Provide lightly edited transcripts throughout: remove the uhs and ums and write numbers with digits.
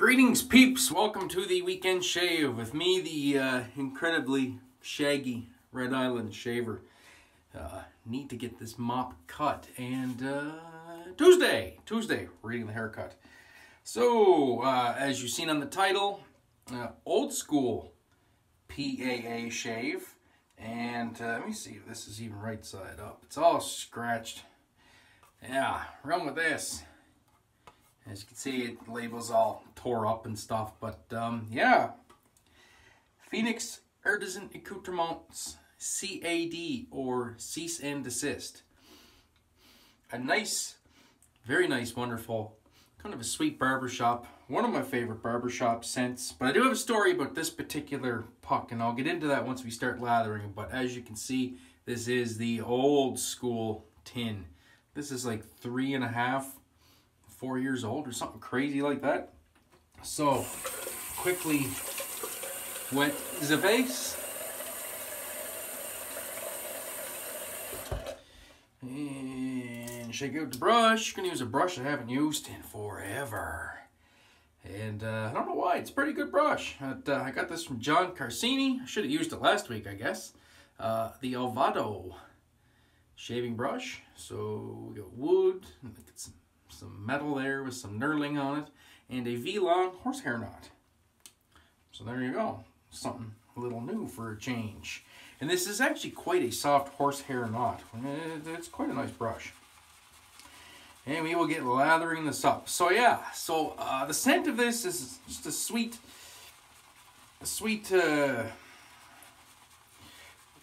Greetings, peeps. Welcome to the weekend shave with me, the incredibly shaggy Red Island shaver. Need to get this mop cut, and Tuesday, we're getting the haircut. So, as you've seen on the title, old school PAA shave, and let me see if this is even right side up. It's all scratched. Yeah, run with this. As you can see, it label's all tore up and stuff, but yeah. Phoenix Artisan Accoutrements, CAD, or Cease and Desist. A nice, very nice, wonderful, kind of a sweet barbershop. One of my favorite barbershop scents, but I do have a story about this particular puck, and I'll get into that once we start lathering. But as you can see, this is the old school tin. This is like 3.5, 4 years old or something crazy like that. So quickly wet the base and shake out the brush. Gonna use a brush I haven't used in forever, and I don't know why. It's a pretty good brush. I got this from John Carsini. I should have used it last week, I guess. The Alvado shaving brush. So we got wood, some metal there with some knurling on it, and a V-long horsehair knot. So there you go. Something a little new for a change. And this is actually quite a soft horsehair knot. It's quite a nice brush. And we will get lathering this up. So yeah, the scent of this is just a sweet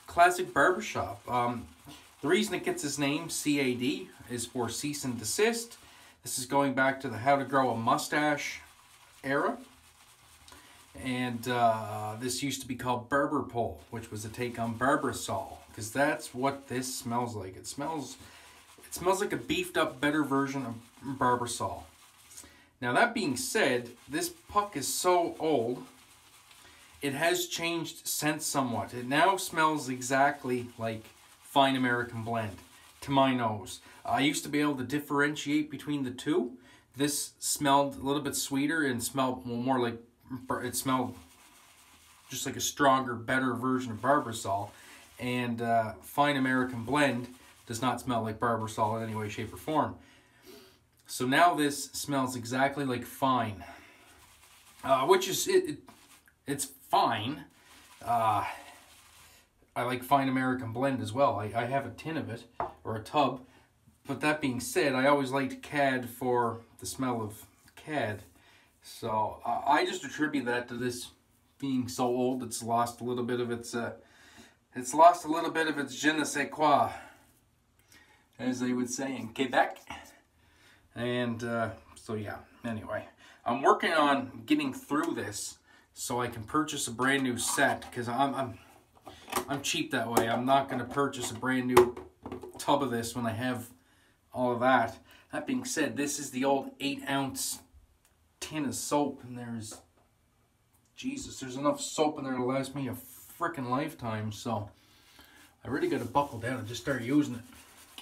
classic barbershop. The reason it gets its name, CAD, is for Cease and Desist. This is going back to the How to Grow a Mustache era. And this used to be called Barber Pole, which was a take on Barbasol, because that's what this smells like. It smells like a beefed up, better version of Barbasol. Now that being said, this puck is so old, it has changed scent somewhat. It now smells exactly like Fine American Blend, to my nose. I used to be able to differentiate between the two. This smelled a little bit sweeter and smelled more like, it smelled just like a stronger, better version of Barbasol. And Fine American Blend does not smell like Barbasol in any way, shape, or form. So now this smells exactly like Fine, which is, it's fine. I like Fine American Blend as well. I have a tin of it, or a tub. But that being said, I always liked CAD for the smell of CAD. So I just attribute that to this being so old. It's lost a little bit of its je ne sais quoi, as they would say in Quebec. And so yeah. Anyway, I'm working on getting through this so I can purchase a brand new set, because I'm cheap that way. I'm not going to purchase a brand new tub of this when I have all of that. That being said, this is the old 8-ounce tin of soap, and there's enough soap in there to last me a frickin' lifetime, so I really got to buckle down and just start using it.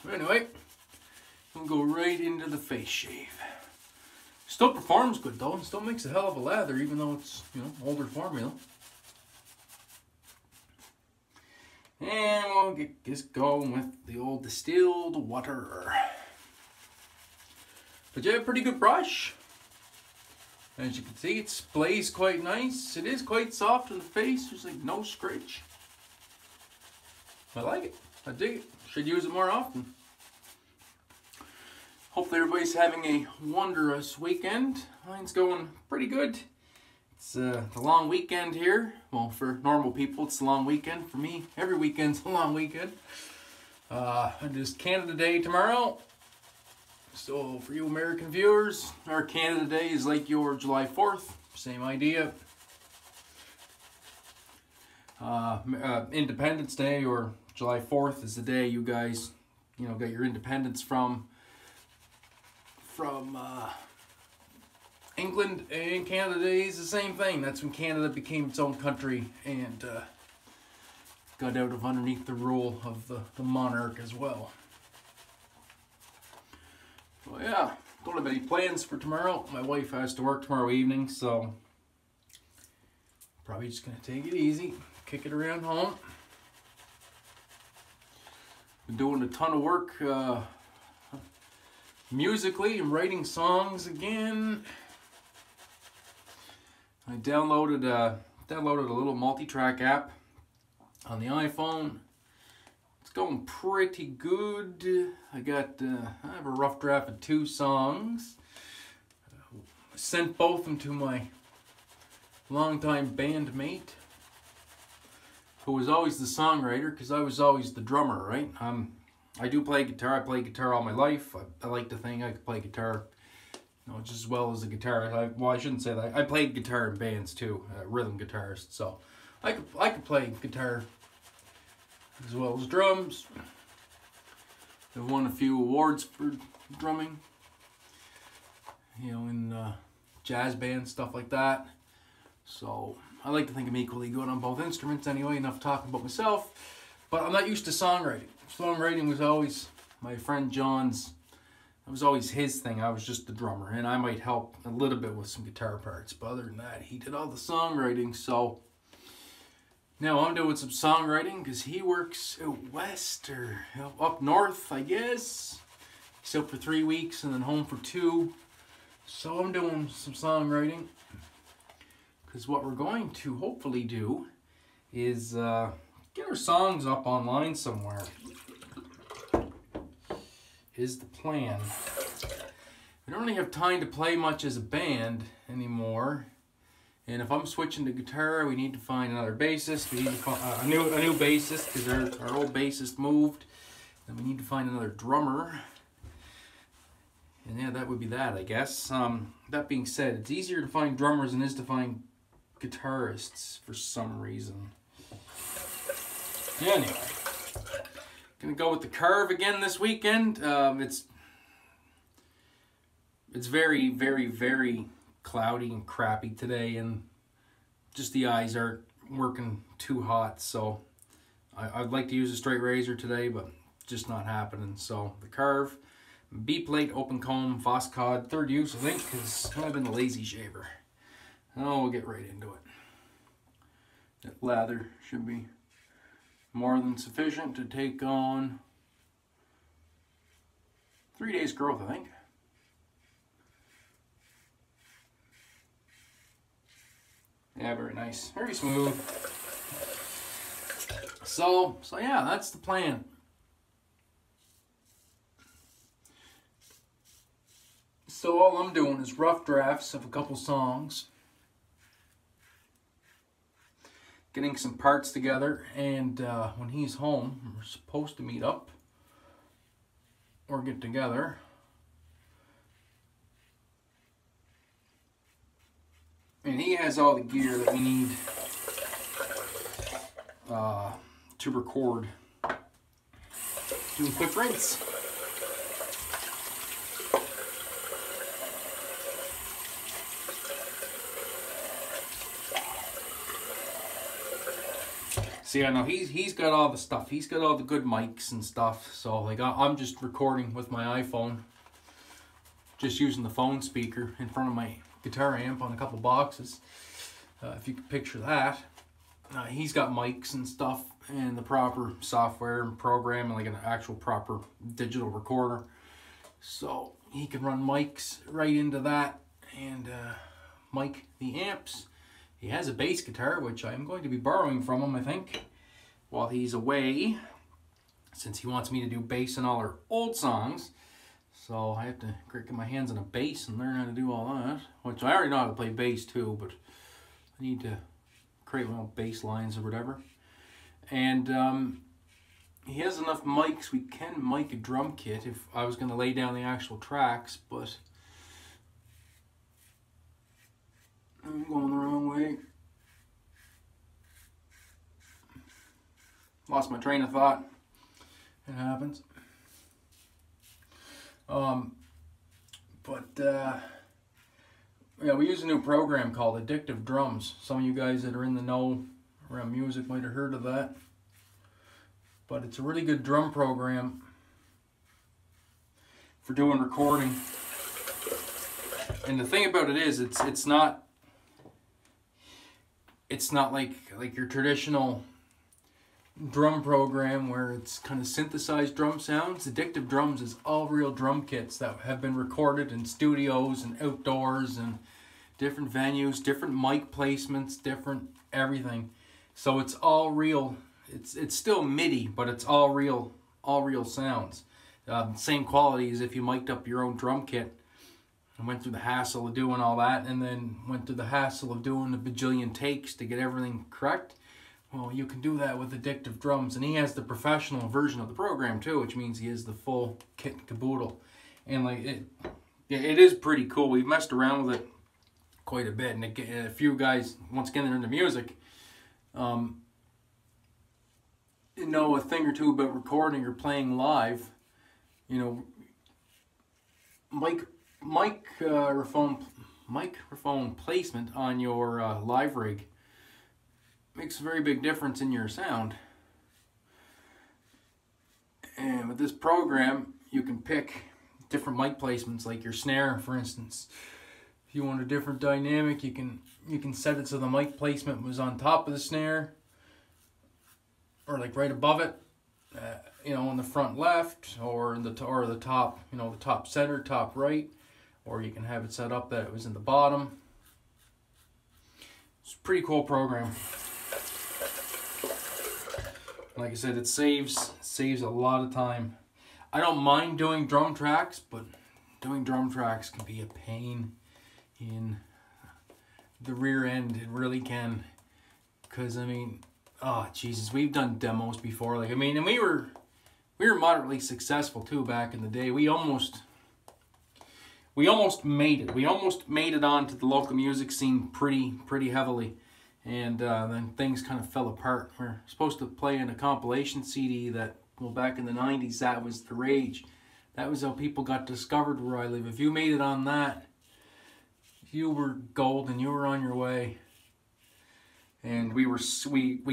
But anyway, we'll go right into the face shave. Still performs good though, and still makes a hell of a lather, even though it's, you know, older formula. And we'll get this going with the old distilled water. But yeah, pretty good brush. As you can see, it splays quite nice. It is quite soft in the face. There's like no scratch. I like it. I dig it. Should use it more often. Hopefully everybody's having a wondrous weekend. Mine's going pretty good. It's the long weekend here. Well, for normal people, it's a long weekend. For me, every weekend's a long weekend. It is Canada Day tomorrow. So for you American viewers, our Canada Day is like your July 4th. Same idea. Independence Day, or July 4th, is the day you guys, you know, got your independence from England. And Canada Day is the same thing. That's when Canada became its own country and got out of underneath the rule of the monarch as well. So yeah, don't have any plans for tomorrow. My wife has to work tomorrow evening, so probably just gonna take it easy, kick it around home. Been doing a ton of work musically and writing songs again. I downloaded a little multi-track app on the iPhone. It's going pretty good. I have a rough draft of 2 songs. I sent both of them to my longtime bandmate, who was always the songwriter, because I was always the drummer, right? I do play guitar. I played guitar all my life. I like to think I could play guitar, you know, just as well as a guitarist. Well, I shouldn't say that. I played guitar in bands too, rhythm guitarist. So I could play guitar as well as drums. I've won a few awards for drumming, you know, in jazz bands, stuff like that. So I like to think I'm equally good on both instruments anyway, enough talking about myself. But I'm not used to songwriting. Songwriting was always my friend John's, it was always his thing. I was just the drummer, and I might help a little bit with some guitar parts. But other than that, he did all the songwriting. So now I'm doing some songwriting because he works out west or up north, I guess. He's out for 3 weeks and then home for 2. So I'm doing some songwriting. Because what we're going to hopefully do is get our songs up online somewhere, is the plan. We don't really have time to play much as a band anymore. And if I'm switching to guitar, we need to find another bassist. We need to find a new bassist, because our old bassist moved. And we need to find another drummer. And yeah, that would be that, I guess. That being said, it's easier to find drummers than it is to find guitarists for some reason. Anyway, gonna go with the Carve again this weekend. It's very, very, very cloudy and crappy today, and just the eyes aren't working too hot. So I'd like to use a straight razor today, but just not happening. So the Carve, B-plate, open comb, Voss CAD, third use I think, because I've been a lazy shaver. Oh, we'll get right into it. That lather should be more than sufficient to take on 3 days growth, I think. Yeah, very nice. Very smooth. So yeah, that's the plan. So all I'm doing is rough drafts of a couple songs, getting some parts together, and when he's home, we're supposed to meet up or get together. And he has all the gear that we need to record. Do a quick rinse. See, I know he's got all the stuff. He's got all the good mics and stuff. So like I'm just recording with my iPhone, just using the phone speaker in front of my guitar amp on a couple boxes. If you could picture that. He's got mics and stuff and the proper software and program and like an actual proper digital recorder. So he can run mics right into that and mic the amps. He has a bass guitar, which I'm going to be borrowing from him, I think, while he's away, since he wants me to do bass in all our old songs. So I have to get my hands on a bass and learn how to do all that, which I already know how to play bass too, but I need to create my own bass lines or whatever. And he has enough mics. We can mic a drum kit if I was going to lay down the actual tracks, but I'm going the wrong way. Lost my train of thought. It happens. Yeah, we use a new program called Addictive Drums. Some of you guys that are in the know around music might have heard of that. But it's a really good drum program for doing recording. And the thing about it is, it's not like your traditional drum program where it's kind of synthesized drum sounds. Addictive Drums is all real drum kits that have been recorded in studios and outdoors and different venues, different mic placements, different everything. So it's all real. It's still MIDI, but it's all real sounds. Same quality as if you mic'd up your own drum kit and went through the hassle of doing all that, and then went through the hassle of doing a bajillion takes to get everything correct. Well, you can do that with Addictive Drums, and he has the professional version of the program too, which means he has the full kit and caboodle. And like it is pretty cool. We've messed around with it quite a bit, and a few guys, once again, they're into music, know a thing or two about recording or playing live. You know, microphone placement on your live rig makes a very big difference in your sound. And with this program, you can pick different mic placements, like your snare, for instance. If you want a different dynamic, you can set it so the mic placement was on top of the snare, or like right above it, you know, on the front left, or in the top, you know, the top center, top right, or you can have it set up that it was in the bottom. It's a pretty cool program. Like I said, it saves a lot of time. I don't mind doing drum tracks, but doing drum tracks can be a pain in the rear end. It really can. Because, I mean, oh, Jesus, we've done demos before. Like, I mean, and we were moderately successful, too, back in the day. We almost made it. We almost made it onto the local music scene pretty heavily. And then things kind of fell apart. We're supposed to play in a compilation CD that, well, back in the 90s, that was the rage. That was how people got discovered where I live. If you made it on that, you were gold and you were on your way. And we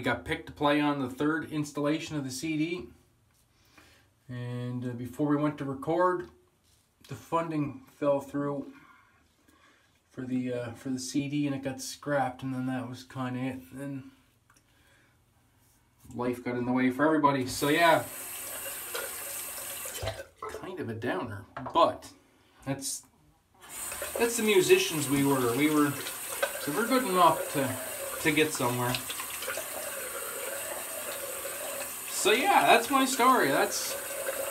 got picked to play on the third installation of the CD. And before we went to record, the funding fell through for the CD, and it got scrapped, and then that was kind of it. And then life got in the way for everybody. So yeah, kind of a downer, but that's the musicians we were. So we're good enough to get somewhere. So yeah, that's my story.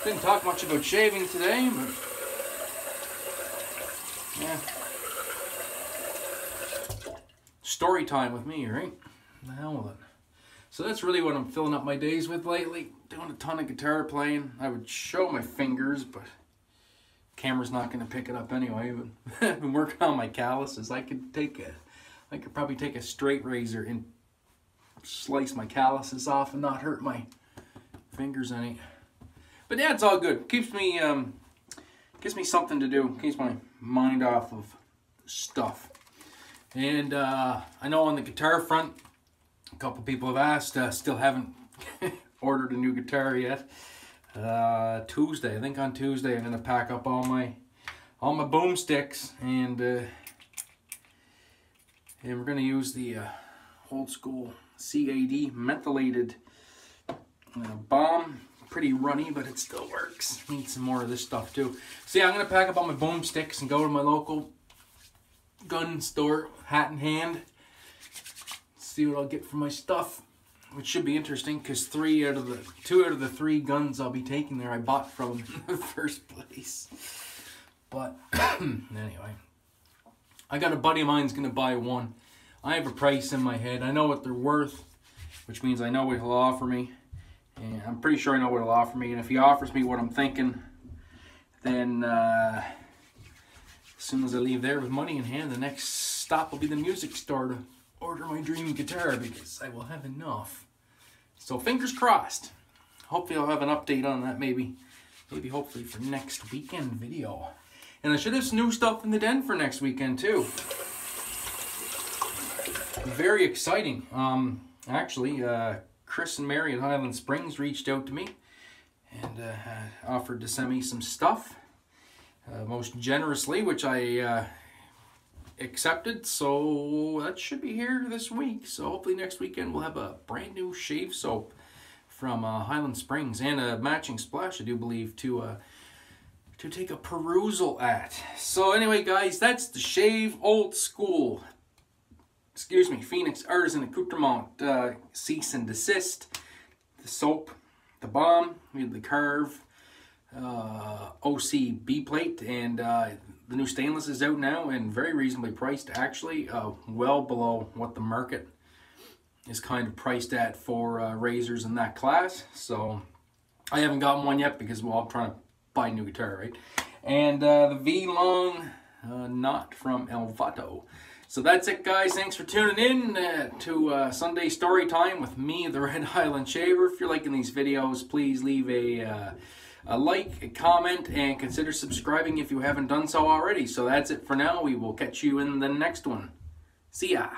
Didn't talk much about shaving today, but yeah. Story time with me, right? The hell with it. So that's really what I'm filling up my days with lately. Doing a ton of guitar playing. I would show my fingers, but camera's not going to pick it up anyway. But I've been working on my calluses. I could probably take a straight razor and slice my calluses off and not hurt my fingers any. But yeah, it's all good. Gives me something to do. Keeps my mind off of stuff. And I know on the guitar front, a couple people have asked. Still haven't ordered a new guitar yet. Tuesday, I think on Tuesday, I'm gonna pack up all my boomsticks, and we're gonna use the old school CAD mentholated bomb. Pretty runny, but it still works. Need some more of this stuff too. So yeah, I'm gonna pack up all my boomsticks and go to my local gun store, hat in hand, see what I'll get for my stuff, which should be interesting because 2 out of the 3 guns I'll be taking there I bought from in the first place. But anyway, I got a buddy of mine's gonna buy one. I have a price in my head. I know what they're worth, which means I know what he'll offer me, and I'm pretty sure I know what he'll offer me. And if he offers me what I'm thinking, then as soon as I leave there with money in hand, the next stop will be the music store to order my dream guitar, because I will have enough. So fingers crossed. Hopefully I'll have an update on that maybe hopefully for next weekend video. And I should have some new stuff in the den for next weekend too. Very exciting. Actually, Chris and Mary at Highland Springs reached out to me and offered to send me some stuff. Most generously, which I accepted, so that should be here this week. So hopefully next weekend we'll have a brand new shave soap from Highland Springs and a matching splash, I do believe, to take a perusal at. So anyway, guys, that's the Shave Old School, Phoenix Artisan Accoutrement cease and desist. The soap, the bomb, we have the Carve OC B plate, and the new stainless is out now and very reasonably priced, actually, well below what the market is kind of priced at for razors in that class. So I haven't gotten one yet because, well, I'm trying to buy a new guitar, right? And the V-Long knot from Elvato. So that's it, guys. Thanks for tuning in to Sunday Story Time with me, the Red Highland Shaver. If you're liking these videos, please leave a like, a comment, and consider subscribing if you haven't done so already. So that's it for now. We will catch you in the next one. See ya.